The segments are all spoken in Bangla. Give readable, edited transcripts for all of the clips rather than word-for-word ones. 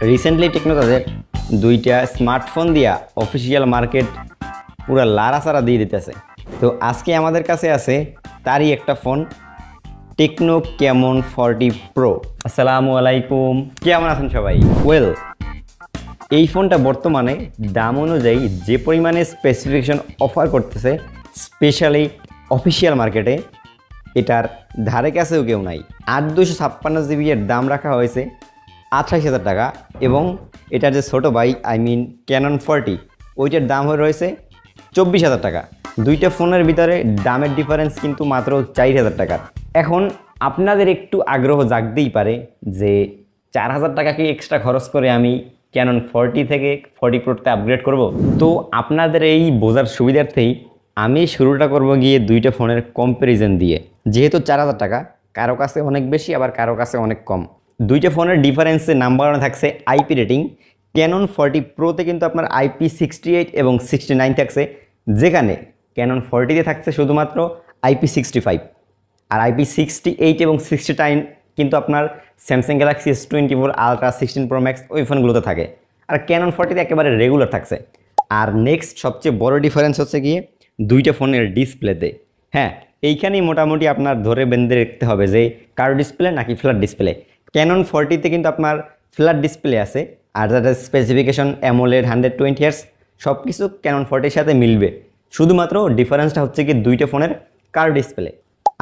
রিসেন্টলি টেকনো তাদের দুইটা স্মার্টফোন দিয়া অফিসিয়াল মার্কেট পুরা লাড়াচাড়া দিয়ে দিতেছে। তো আজকে আমাদের কাছে আছে তারই একটা ফোন, টেকনো ক্যামন 40 প্রো। আসসালামু আলাইকুম, কেমন আছেন সবাই? ওয়েল, এই ফোনটা বর্তমানে দাম অনুযায়ী যে পরিমাণে স্পেসিফিকেশন অফার করতেছে, স্পেশালি অফিসিয়াল মার্কেটে, এটার ধারে কাছেও কেউ নাই। 8/256 জিবি এর দাম রাখা হয়েছে 28,000 টাকা, এবং এটার যে ছোটো ভাই ক্যানন 40, ওইটার দাম হয়ে রয়েছে 24,000 টাকা। দুইটা ফোনের ভিতরে দামের ডিফারেন্স কিন্তু মাত্র 4,000 টাকার। এখন আপনাদের একটু আগ্রহ জাগতেই পারে যে 4,000 টাকা কি এক্সট্রা খরচ করে আমি ক্যানন 40 থেকে 40 প্রোতে আপগ্রেড করব? তো আপনাদের এই বোঝার সুবিধার্থেই আমি শুরুটা করব গিয়ে দুইটা ফোনের কম্প্যারিজন দিয়ে। যেহেতু 4,000 টাকা, কারো কাছে অনেক বেশি আবার কারো কাছে অনেক কম। দুইটা ফোনের ডিফারেন্সে নাম্বার ওয়ানে থাকছে আইপি রেটিং। ক্যানন 40 প্রোতে কিন্তু আপনার IP68 এবং 69 থাকছে, যেখানে ক্যানন 40তে থাকছে শুধুমাত্র IP65, আর IP68 এবং 69 কিন্তু আপনার Samsung Galaxy S24 ultra, 16 pro max ওই ফোনগুলোতে থাকে, আর ক্যানন 40তে একেবারে রেগুলার থাকছে। আর নেক্সট সবচেয়ে বড় ডিফারেন্স হচ্ছে গিয়ে দুইটা ফোনের ডিসপ্লেতে। হ্যাঁ, এইখানেই মোটামুটি আপনার ধরে বেঁধে রাখতে হবে যে কার্ভ ডিসপ্লে নাকি ফ্ল্যাট ডিসপ্লে। ক্যানন 40তে কিন্তু আপনার ফ্ল্যাট ডিসপ্লে আছে, আর যাদের স্পেসিফিকেশন অ্যামোলেড 120 Hz সব কিছু ক্যানন 40-এর সাথে মিলবে। শুধুমাত্র ডিফারেন্সটা হচ্ছে কি দুইটা ফোনের কার্ভ ডিসপ্লে।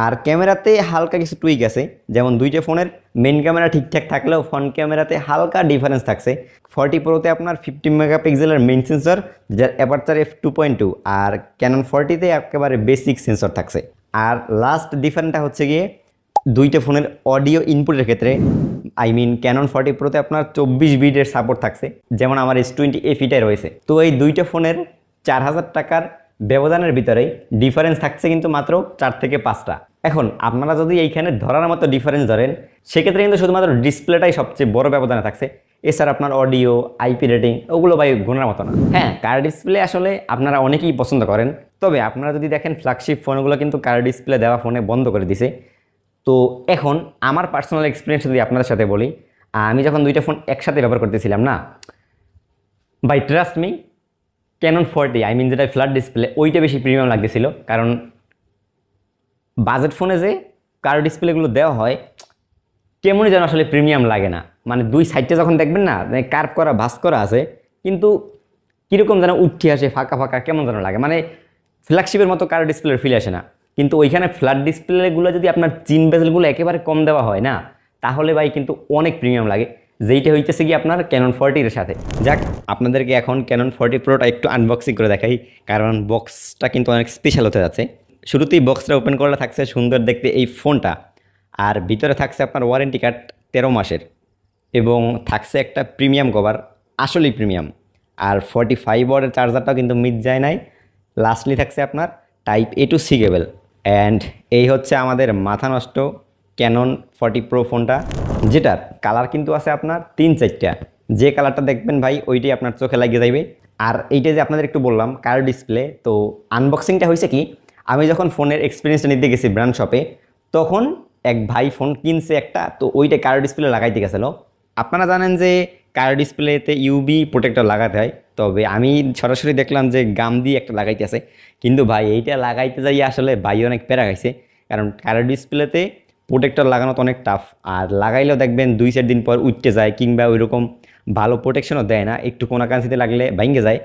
আর ক্যামেরাতে হালকা কিছু টুইক আছে, যেমন দুইটা ফোনের মেন ক্যামেরা ঠিকঠাক থাকলেও ফ্রন্ট ক্যামেরাতে হালকা ডিফারেন্স থাকছে। 40 প্রোতে আপনার 50 মেগাপিক্সেলের মেইন সেন্সর, যার অ্যাপারচার f2.2, আর ক্যানন 40তে একেবারে বেসিক সেন্সর থাকছে। আর লাস্ট ডিফারেন্সটা হচ্ছে গিয়ে দুইটা ফোনের অডিও ইনপুটের ক্ষেত্রে। ক্যানন 40 প্রোতে আপনার 24 বিটের সাপোর্ট থাকছে, যেমন আমার S20 FE-টাই রয়েছে। তো এই দুইটা ফোনের 4,000 টাকার ব্যবধানের ভিতরেই ডিফারেন্স থাকছে কিন্তু মাত্র 4 থেকে 5টা। এখন আপনারা যদি এইখানে ধরার মতো ডিফারেন্স ধরেন, সেক্ষেত্রে কিন্তু শুধুমাত্র ডিসপ্লেটাই সবচেয়ে বড় ব্যবধানে থাকছে। এছাড়া আপনার অডিও, আইপি রেটিং ওগুলো ভাই গুণের মতো না। হ্যাঁ, কার ডিসপ্লে আসলে আপনারা অনেকেই পছন্দ করেন, তবে আপনারা যদি দেখেন ফ্ল্যাগশিপ ফোনগুলো কিন্তু কার ডিসপ্লে দেওয়া ফোনে বন্ধ করে দিছে। তো এখন আমার পার্সোনাল এক্সপিরিয়েন্স যদি আপনাদের সাথে বলি, আমি যখন দুইটা ফোন একসাথে ব্যবহার করতেছিলাম না ভাই, ট্রাস্ট মি, ক্যানন 40 যেটা ফ্ল্যাট ডিসপ্লে ওইটা বেশি প্রিমিয়াম লাগতেছিল। কারণ বাজেট ফোনে যে কার ডিসপ্লেগুলো দেওয়া হয় কেমনই যেন আসলে প্রিমিয়াম লাগে না। মানে দুই সাইডটা যখন দেখবেন না, কার্ভ করা, ভাঁজ করা আছে, কিন্তু কীরকম যেন উঠে আসে, ফাঁকা ফাঁকা কেমন যেন লাগে। মানে ফ্ল্যাগশিপের মতো কার ডিসপ্লের ফিল আসে না। কিন্তু ওইখানে ফ্ল্যাট ডিসপ্লেগুলো যদি আপনার চিন বেজেলগুলো একেবারে কম দেওয়া হয় না, তাহলে ভাই কিন্তু অনেক প্রিমিয়াম লাগে, যেইটা হইতেছে কি আপনার ক্যানন 40-এর সাথে। যাক, আপনাদেরকে এখন ক্যানন 40 প্রোটা একটু আনবক্সিং করে দেখাই, কারণ বক্সটা কিন্তু অনেক স্পেশাল হতে যাচ্ছে। শুরুতেই বক্সটা ওপেন করলে থাকছে সুন্দর দেখতে এই ফোনটা, আর ভিতরে থাকছে আপনার ওয়ারেন্টি কার্ড 13 মাসের, এবং থাকছে একটা প্রিমিয়াম কভার, আসলেই প্রিমিয়াম। আর 45 ওয়াটের চার্জারটাও কিন্তু মিস যায় নাই। লাস্টলি থাকছে আপনার type A to C cable. And এই হচ্ছে আমাদের মাথা নষ্ট ক্যানন 40 প্রো ফোনটা, যেটার কালার কিন্তু আছে আপনার 3-4টা। যে কালারটা দেখবেন ভাই ওইটাই আপনার চোখে লাগিয়ে যাইবে। আর এইটা যে আপনাদের একটু বললাম কার ডিসপ্লে, তো আনবক্সিংটা হয়েছে কি, আমি যখন ফোনের এক্সপিরিয়েন্সটা নিতে গেছি ব্র্যান্ড শপে, তখন এক ভাই ফোন কিনছে একটা, তো ওইটা কার ডিসপ্লে লাগাইতে গেছিলো। আপনারা জানেন যে কার ডিসপ্লেতে ইউভি প্রোটেক্টর লাগাতে হয়, তবে আমি সরাসরি দেখলাম যে গাম দিয়ে একটা লাগাইতে আছে। কিন্তু ভাই এইটা লাগাইতে যাই আসলে ভাই অনেক প্যারা খাইছে, কারণ কার ডিসপ্লেতে প্রোটেক্টর লাগানো তো অনেক টাফ, আর লাগাইলেও দেখবেন 2-4 দিন পর উঠতে যায়, কিংবা ওইরকম ভালো প্রোটেকশনও দেয় না, একটু কোনাকাঞ্চিতে লাগলে ভেঙে যায়।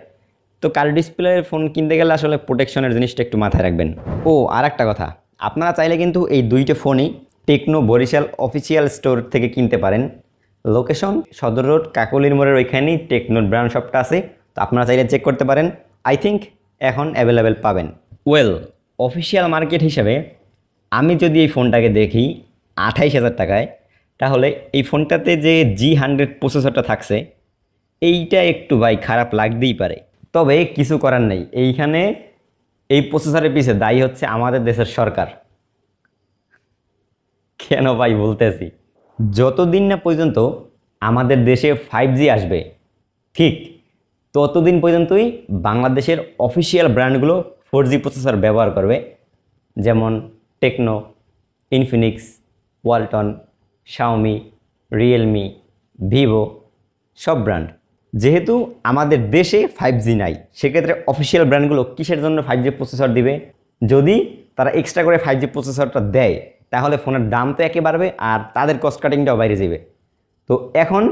তো কার ডিসপ্লের ফোন কিনতে গেলে আসলে প্রোটেকশনের জিনিসটা একটু মাথায় রাখবেন। ও আর একটা কথা, আপনারা চাইলে কিন্তু এই দুইটা ফোনই টেকনো বরিশাল অফিসিয়াল স্টোর থেকে কিনতে পারেন। লোকেশন সদর রোড, কাকলির মোড়ের ওইখানেই টেকনোর ব্র্যান্ড শপটা আছে, তো আপনারা চাইলে চেক করতে পারেন। আই থিঙ্ক এখন অ্যাভেলেবেল পাবেন। ওয়েল, অফিসিয়াল মার্কেট হিসাবে আমি যদি এই ফোনটাকে দেখি 28,000 টাকায়, তাহলে এই ফোনটাতে যে G100 প্রসেসরটা থাকছে, এইটা একটু ভাই খারাপ লাগতেই পারে। তবে কিছু করার নেই, এইখানে এই প্রসেসরের পিছে দায়ী হচ্ছে আমাদের দেশের সরকার। কেন ভাই বলতেছি, যতদিন না পর্যন্ত আমাদের দেশে 5G আসবে, ঠিক ততদিন পর্যন্তই বাংলাদেশের অফিসিয়াল ব্র্যান্ডগুলো 4G প্রসেসর ব্যবহার করবে, যেমন Tecno, Infinix, Walton, Xiaomi, Realme, Vivo, সব ব্র্যান্ড। যেহেতু আমাদের দেশে 5G নাই, সেক্ষেত্রে অফিসিয়াল ব্র্যান্ডগুলো কিসের জন্য 5G প্রসেসর দিবে? যদি তারা এক্সট্রা করে 5G প্রসেসরটা দেয় তাহলে ফোনের দাম তো একে বাড়বে আর তাদের কস্ট কাটিংটাও বাইরে যাবে। তো এখন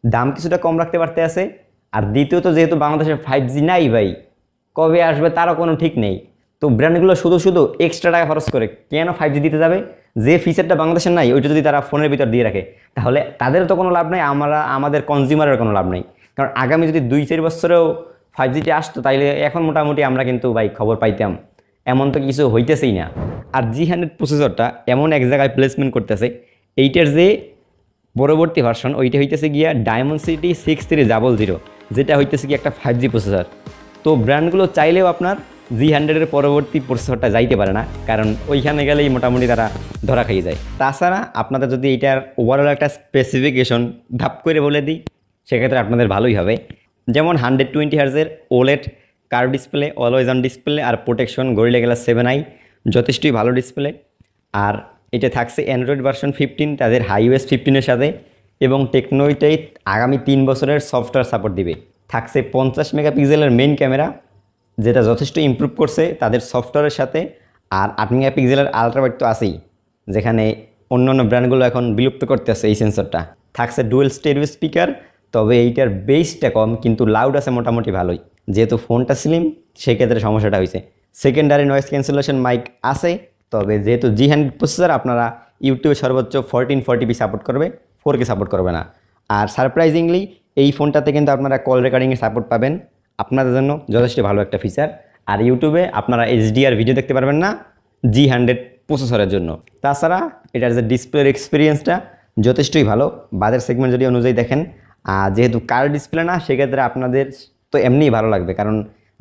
দাম কিছুটা কম রাখতে পারতে আছে। আর দ্বিতীয়ত যেহেতু বাংলাদেশে 5G নাই ভাই, কবে আসবে তারও কোনো ঠিক নেই। তো ব্র্যান্ডগুলো শুধু শুধু এক্সট্রা টাকা খরচ করে কেন 5G দিতে যাবে? যে ফিচারটা বাংলাদেশের নাই ওইটা যদি তারা ফোনের ভিতর দিয়ে রাখে তাহলে তাদেরও তো কোনো লাভ নেই, আমাদের কনজিউমারের কোনো লাভ নেই। কারণ আগামী যদি 2-4 বছরেও 5Gটি আসতো তাইলে এখন মোটামুটি আমরা কিন্তু ভাই খবর পাইতাম। এমন তো কিছু হইতেছেই না। আর G100 প্রসেসরটা এমন এক জায়গায় প্লেসমেন্ট করতেছে, এইটার যে পরবর্তী ভার্সন ওইটা হইতেছে গিয়া Dimensity 6300, যেটা হইতেছে কি একটা 5G প্রসেসর। তো ব্র্যান্ডগুলো চাইলেও আপনার G100-এর পরবর্তী প্রসেসরটা যাইতে পারে না, কারণ ওইখানে গেলেই মোটামুটি তারা ধরা খাইয়ে যায়। তাছাড়া আপনাদের যদি এটার ওভারঅল একটা স্পেসিফিকেশন ধাপ করে বলে দিই সেক্ষেত্রে আপনাদের ভালোই হবে। যেমন 120 হার্জের OLED curve display, always on display আর প্রোটেকশন গরিলা গ্লাস 7i, যথেষ্টই ভালো ডিসপ্লে। আর এটা থাকছে অ্যান্ড্রয়েড ভার্সন 15 তাদের iOS 15-এর সাথে, এবং টেকনো এটাই আগামী 3 বছরের সফটওয়্যার সাপোর্ট দিবে। থাকছে 50 মেগাপিক্সেলের মেইন ক্যামেরা, যেটা যথেষ্ট ইমপ্রুভ করছে তাদের সফটওয়্যারের সাথে। আর 8 মেগাপিক্সেলের আলট্রাওয়াইড তো আছেই, যেখানে অন্যান্য ব্র্যান্ডগুলো এখন বিলুপ্ত করতেছে এই সেন্সরটা। থাকছে ডুয়েল স্টেরিও স্পিকার, তবে এইটার বেসটা কম কিন্তু লাউড আছে মোটামুটি ভালোই। যেহেতু ফোনটা স্লিম সেক্ষেত্রে সমস্যাটা হয়েছে। সেকেন্ডারি নয়েজ ক্যান্সেলেশন মাইক আছে, তবে যেহেতু G100 প্রসেসর আপনারা ইউটিউবে সর্বোচ্চ 1440p সাপোর্ট করবে, 4K সাপোর্ট করবে না। আর সারপ্রাইজিংলি এই ফোনটাতে কিন্তু আপনারা কল রেকর্ডিংয়ের সাপোর্ট পাবেন, আপনাদের জন্য যথেষ্ট ভালো একটা ফিচার। আর ইউটিউবে আপনারা HDR ভিডিও দেখতে পারবেন না G100 প্রসেসরের জন্য। তাছাড়া এটার যে ডিসপ্লের এক্সপিরিয়েন্সটা যথেষ্টই ভালো বাজার সেগমেন্ট যদি অনুযায়ী দেখেন। আর যেহেতু কার ডিসপ্লে না সেক্ষেত্রে আপনাদের তো এমনিই ভালো লাগবে, কারণ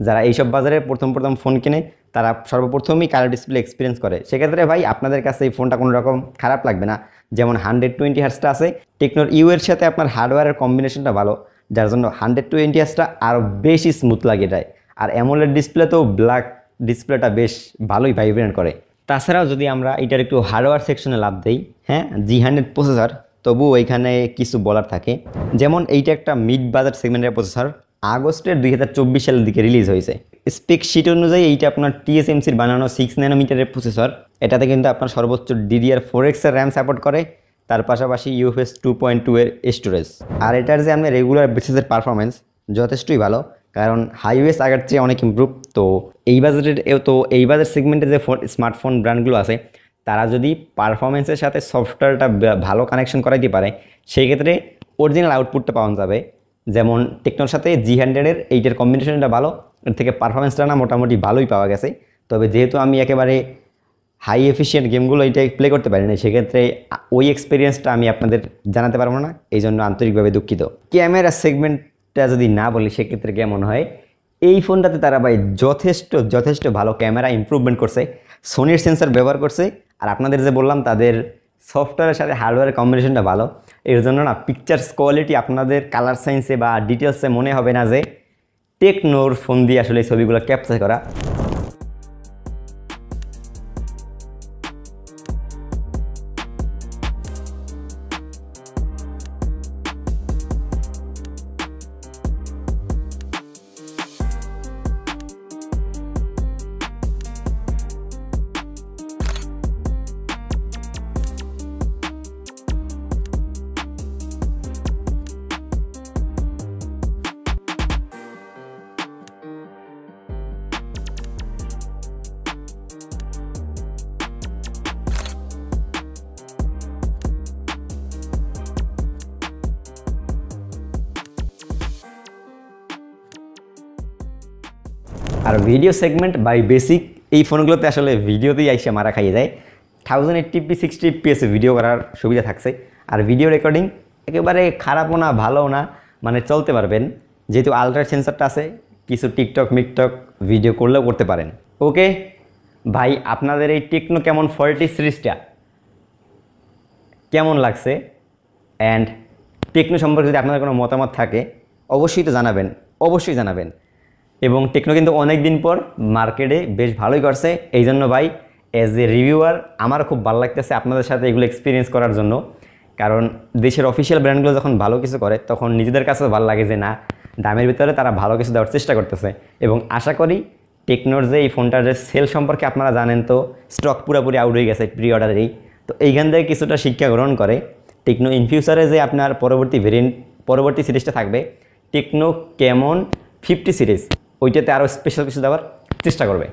যারা এইসব বাজারে প্রথম ফোন কিনে তারা সর্বপ্রথমই কালার ডিসপ্লে এক্সপিরিয়েন্স করে। সেক্ষেত্রে ভাই আপনাদের কাছে এই ফোনটা কোনো রকম খারাপ লাগবে না। যেমন 120 হার্জটা আছে, টেকনোর এর সাথে আপনার হার্ডওয়্যারের কম্বিনেশনটা ভালো, যার জন্য 120 হার্জটা আরও বেশি স্মুথ লাগে এটায়। আর অ্যামোলেড ডিসপ্লে তো ব্ল্যাক ডিসপ্লেটা বেশ ভালোই ভাইব্রেন্ট করে। তাছাড়াও যদি আমরা এটার একটু হার্ডওয়্যার সেকশনে লাভ দিই, হ্যাঁ G100 প্রসেসর, তবু ওইখানে কিছু বলার থাকে। যেমন এইটা একটা মিড বাজেট সেগমেন্টের প্রসেসর, আগস্টের 2024 সালের দিকে রিলিজ হয়েছে। স্পেক শিট অনুযায়ী এইটা আপনার TSMCর বানানো 6 ন্যানোমিটারের প্রসেসর। এটাতে কিন্তু আপনার সর্বোচ্চ DDR4X এর র্যাম সাপোর্ট করে, তার পাশাপাশি UFS 2.2 এর স্টোরেজ। আর এটার যে আমরা রেগুলার বেসিসের পারফরমেন্স যথেষ্টই ভালো, কারণ হাইওয়েস আগের চেয়ে অনেক ইমপ্রুভ। তো এই বাজেট সেগমেন্টে যে স্মার্টফোন ব্র্যান্ডগুলো আছে তারা যদি পারফরমেন্সের সাথে সফটওয়্যারটা ভালো কানেকশন করাইতে পারে সেই ক্ষেত্রে অরিজিনাল আউটপুটটা পাওয়া যাবে। যেমন টেকনোর সাথে G100-এর এইটার কম্বিনেশনটা ভালো, এর থেকে পারফরমেন্সটা না মোটামুটি ভালোই পাওয়া গেছে। তবে যেহেতু আমি একেবারে হাই এফিশিয়েন্ট গেমগুলো এইটাই প্লে করতে পারি না, সেক্ষেত্রে ওই এক্সপিরিয়েন্সটা আমি আপনাদের জানাতে পারবো না, এই জন্য আন্তরিকভাবে দুঃখিত। ক্যামেরা সেগমেন্টটা যদি না বলি সেক্ষেত্রে কেমন হয়, এই ফোনটাতে তারা ভাই যথেষ্ট ভালো ক্যামেরা ইমপ্রুভমেন্ট করছে, সোনির সেন্সর ব্যবহার করছে। আর আপনাদের যে বললাম তাদের সফটওয়্যারের সাথে হার্ডওয়্যারের কম্বিনেশনটা ভালো, এর জন্য না পিকচার্স কোয়ালিটি আপনাদের কালার সায়েন্সে বা ডিটেলসে মনে হবে না যে টেকনোর ফোন দিয়ে আসলে এই ছবিগুলো ক্যাপচার করা। আর ভিডিও সেগমেন্ট বাই বেসিক এই ফোনগুলোতে আসলে ভিডিওতেই আইসে মারা খাইয়ে যায়। 1080p 60 fps ভিডিও করার সুবিধা থাকছে। আর ভিডিও রেকর্ডিং একেবারে খারাপও না ভালোও না, মানে চলতে পারবেন। যেহেতু আলট্রা সেন্সরটা আছে, কিছু টিকটক ভিডিও করলেও করতে পারেন। ওকে ভাই, আপনাদের এই টেকনো ক্যামন 40 সিরিজটা কেমন লাগছে? অ্যান্ড টেকনো সম্পর্কে যদি আপনাদের কোনো মতামত থাকে অবশ্যই জানাবেন। এবং টেকনো কিন্তু অনেক দিন পর মার্কেটে বেশ ভালোই করছে, এই জন্য ভাই অ্যাজ এ রিভিউয়ার আমার খুব ভালো লাগতেছে আপনাদের সাথে এগুলো এক্সপিরিয়েন্স করার জন্য। কারণ দেশের অফিসিয়াল ব্র্যান্ডগুলো যখন ভালো কিছু করে তখন নিজেদের কাছেও ভালো লাগে যে না, দামের ভিতরে তারা ভালো কিছু দেওয়ার চেষ্টা করতেছে। এবং আশা করি টেকনোর যে এই ফোনটার যে সেল সম্পর্কে আপনারা জানেন, তো স্টক পুরোপুরি আউট হয়ে গেছে প্রি অর্ডারেই। তো এইখান থেকে কিছুটা শিক্ষা গ্রহণ করে টেকনো ইন ফিউচারে যে আপনার পরবর্তী সিরিজটা থাকবে টেকনো ক্যামন 50 সিরিজ, ওইটাতে আরও স্পেশাল কিছু দেওয়ার চেষ্টা করবে।